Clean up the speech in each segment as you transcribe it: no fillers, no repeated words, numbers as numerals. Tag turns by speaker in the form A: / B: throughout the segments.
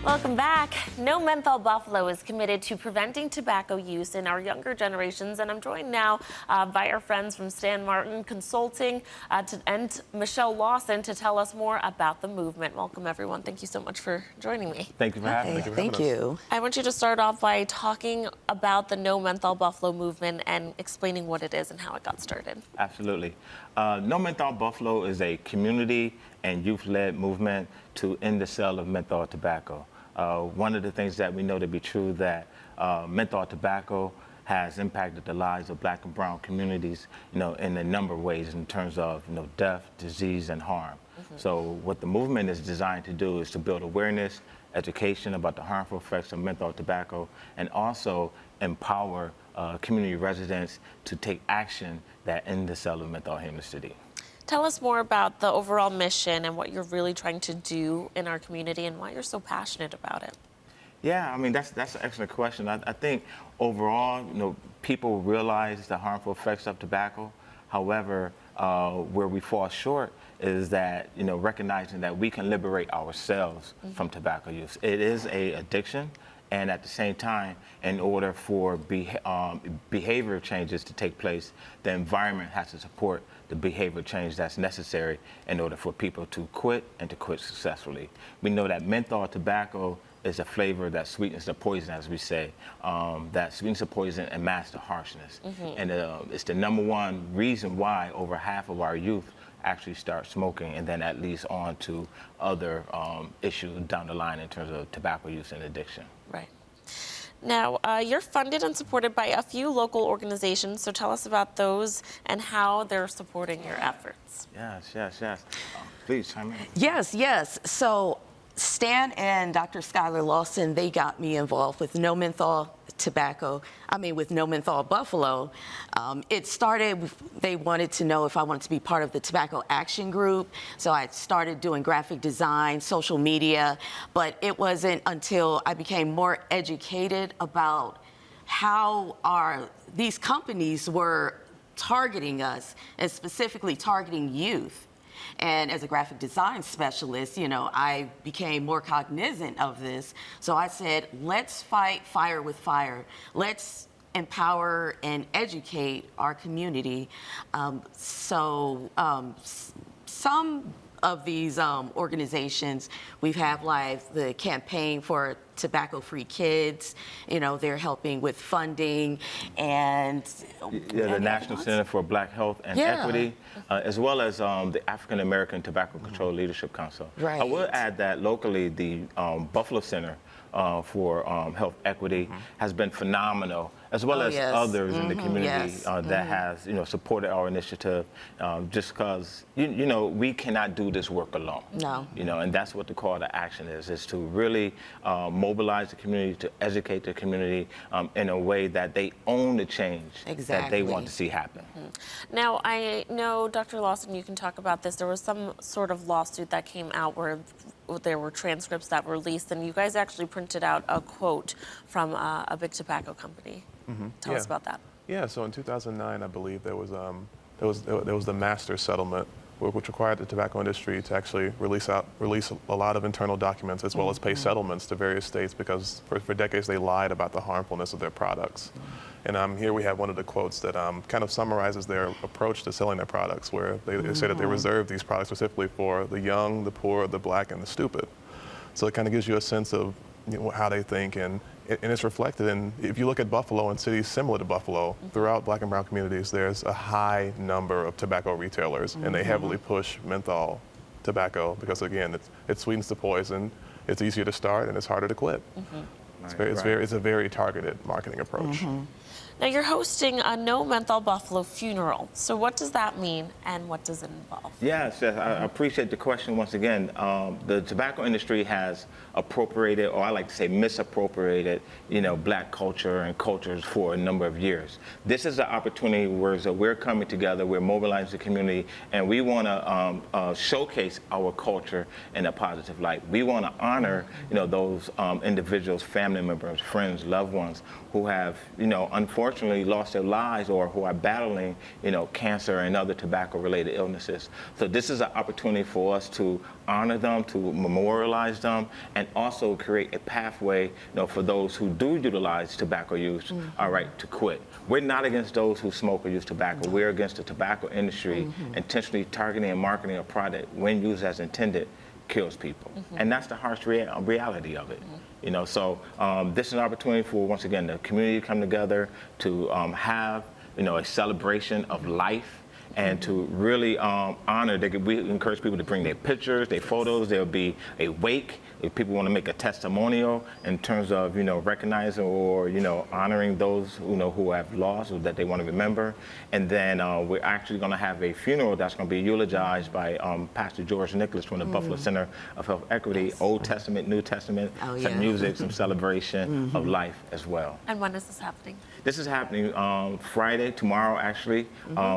A: Welcome back. No Menthol Buffalo is committed to preventing tobacco use in our younger generations, and I'm joined now by our friends from Stan Martin Consulting and Michelle Lawson to tell us more about the movement. Welcome, everyone. Thank you so much for joining me.
B: Thank you for having me.
C: Thank you.
A: I want you to start off by talking about the No Menthol Buffalo movement and explaining what it is and how it got started.
B: Absolutely. No Menthol Buffalo is a community and youth-led movement to end the sale of menthol tobacco. One of the things that we know to be true that menthol tobacco has impacted the lives of Black and brown communities, in a number of ways in terms of, death, disease, and harm. So what the movement is designed to do is to build awareness, education about the harmful effects of menthol tobacco, and also empower community residents to take action that end the sale of menthol here in the city.
A: Tell us more about the overall mission and what you're really trying to do in our community and why you're so passionate about it.
B: Yeah, I mean, that's an excellent question. I think overall, people realize the harmful effects of tobacco. However, where we fall short is that, recognizing that we can liberate ourselves from tobacco use. It is an addiction. And at the same time, in order for behavior changes to take place, the environment has to support the behavior change that's necessary in order for people to quit and to quit successfully. We know that menthol tobacco is a flavor that sweetens the poison, as we say, that sweetens the poison and masks the harshness. And it's the #1 reason why over half of our youth actually start smoking, and then that leads on to other issues down the line in terms of tobacco use and addiction.
A: Right. Now, you're funded and supported by a few local organizations, so tell us about those and how they're supporting your efforts.
B: Yes. Please chime in.
C: Yes. So Stan and Dr. Skylar Lawson, they got me involved with No Menthol Buffalo. It started, they wanted to know if I wanted to be part of the tobacco action group. So I started doing graphic design, social media, but it wasn't until I became more educated about how these companies were targeting us, and specifically targeting youth. And as a graphic design specialist, I became more cognizant of this. So I said, let's fight fire with fire. Let's empower and educate our community. Some of these organizations, we have like the campaign for tobacco-free kids. They're helping with funding and
B: the National Center for Black Health and Equity, as well as the African American Tobacco Control Leadership Council.
C: Right.
B: I will add that locally, the Buffalo Center for Health Equity has been phenomenal, as well as others in the community that has supported our initiative, just because we cannot do this work alone.
C: No.
B: And that's what the call to action is to really mobilize the community, to educate the community in a way that they own the change that they want to see happen.
A: Now, I know, Dr. Lawson, you can talk about this. There was some sort of lawsuit that came out where there were transcripts that were released, and you guys actually printed out a quote from a big tobacco company. Tell us about that.
D: Yeah, so in 2009, I believe there was the master settlement, which required the tobacco industry to actually release a lot of internal documents as well as pay settlements to various states, because for decades they lied about the harmfulness of their products. And here we have one of the quotes that kind of summarizes their approach to selling their products, where they say that they reserve these products specifically for the young, the poor, the Black, and the stupid. So it kind of gives you a sense of how they think, and it's reflected in, if you look at Buffalo and cities similar to Buffalo, throughout Black and brown communities, there's a high number of tobacco retailers, and they heavily push menthol tobacco because, again, it sweetens the poison, it's easier to start, and it's harder to quit. It's a very targeted marketing approach.
A: Now, you're hosting a No Menthol Buffalo funeral. So what does that mean, and what does it involve?
B: Yes, I appreciate the question once again. The tobacco industry has appropriated, or I like to say misappropriated, Black culture and cultures for a number of years. This is an opportunity where we're coming together, we're mobilizing the community, and we want to showcase our culture in a positive light. We want to honor, those individuals, family members, friends, loved ones who have, unfortunately, unfortunately lost their lives or who are battling, cancer and other tobacco-related illnesses. So this is an opportunity for us to honor them, to memorialize them, and also create a pathway, for those who do utilize tobacco use, all right, to quit. We're not against those who smoke or use tobacco. We're against the tobacco industry intentionally targeting and marketing a product when used as intended kills people. And that's the harsh reality of it. So this is an opportunity for, once again, the community to come together to have, a celebration of life and to really honor. We encourage people to bring their pictures, their photos. There'll be a wake if people want to make a testimonial in terms of, recognizing or, honoring those, who have lost or that they want to remember. And then we're actually going to have a funeral that's going to be eulogized by Pastor George Nicholas from the Buffalo Center of Health Equity, Old Testament, New Testament, some music, some celebration of life as well.
A: And when is this happening?
B: This is happening Friday, tomorrow actually,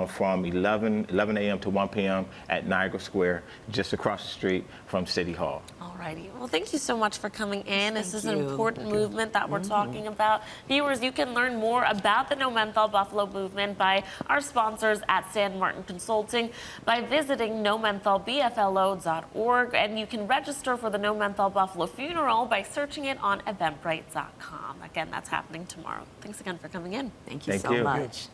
B: from 11 a.m. to 1 p.m. at Niagara Square, just across the street from City Hall.
A: All righty. Well, thank you so much for coming in. This is an
C: you.
A: important movement that we're talking about. Viewers, you can learn more about the No Menthol Buffalo movement by our sponsors at San Martin Consulting by visiting nomentholbflo.org, and you can register for the No Menthol Buffalo funeral by searching it on eventbrite.com. Again, that's happening tomorrow. Thanks again for coming in.
C: Thank you
B: Thank
C: so
B: you.
C: much.